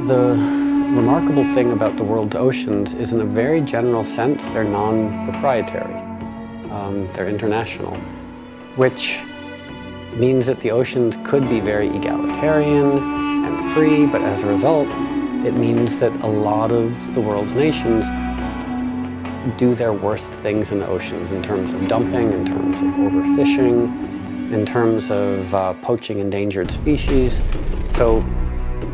The remarkable thing about the world's oceans is, in a very general sense, they're non-proprietary. They're international, which means that the oceans could be very egalitarian and free, but as a result, it means that a lot of the world's nations do their worst things in the oceans in terms of dumping, in terms of overfishing, in terms of poaching endangered species. So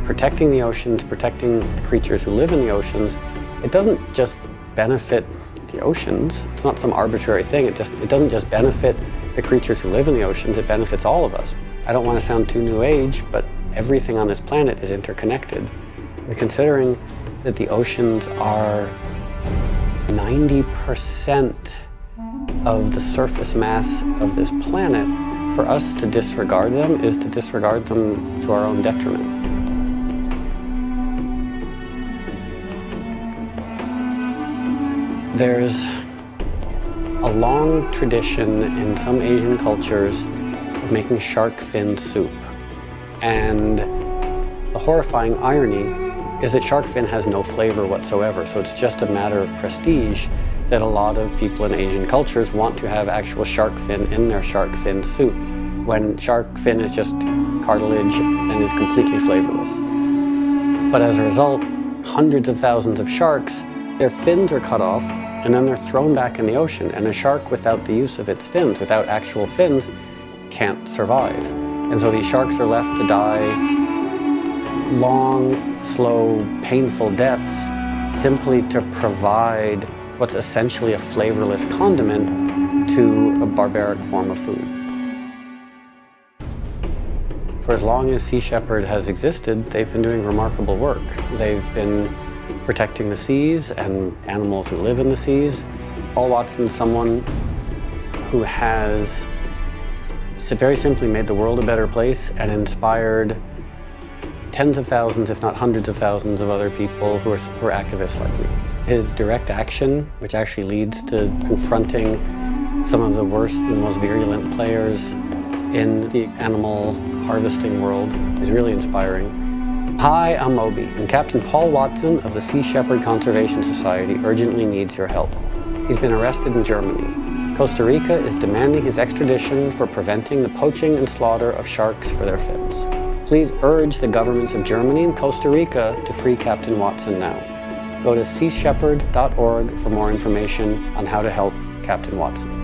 protecting the oceans, protecting the creatures who live in the oceans, it doesn't just benefit the oceans. It's not some arbitrary thing. It doesn't just benefit the creatures who live in the oceans, it benefits all of us. I don't want to sound too new age, but everything on this planet is interconnected. And considering that the oceans are 90% of the surface mass of this planet, for us to disregard them is to disregard them to our own detriment. There's a long tradition in some Asian cultures of making shark fin soup. And the horrifying irony is that shark fin has no flavor whatsoever, so it's just a matter of prestige that a lot of people in Asian cultures want to have actual shark fin in their shark fin soup, when shark fin is just cartilage and is completely flavorless. But as a result, hundreds of thousands of sharks, their fins are cut off and then they're thrown back in the ocean, and a shark without the use of its fins, without actual fins, can't survive. And so these sharks are left to die long, slow, painful deaths simply to provide what's essentially a flavorless condiment to a barbaric form of food. For as long as Sea Shepherd has existed, they've been doing remarkable work. They've been protecting the seas and animals who live in the seas. Paul Watson's someone who has very simply made the world a better place and inspired tens of thousands, if not hundreds of thousands of other people who are activists like me. His direct action, which actually leads to confronting some of the worst and most virulent players in the animal harvesting world, is really inspiring. Hi, I'm Moby, and Captain Paul Watson of the Sea Shepherd Conservation Society urgently needs your help. He's been arrested in Germany. Costa Rica is demanding his extradition for preventing the poaching and slaughter of sharks for their fins. Please urge the governments of Germany and Costa Rica to free Captain Watson now. Go to seashepherd.org for more information on how to help Captain Watson.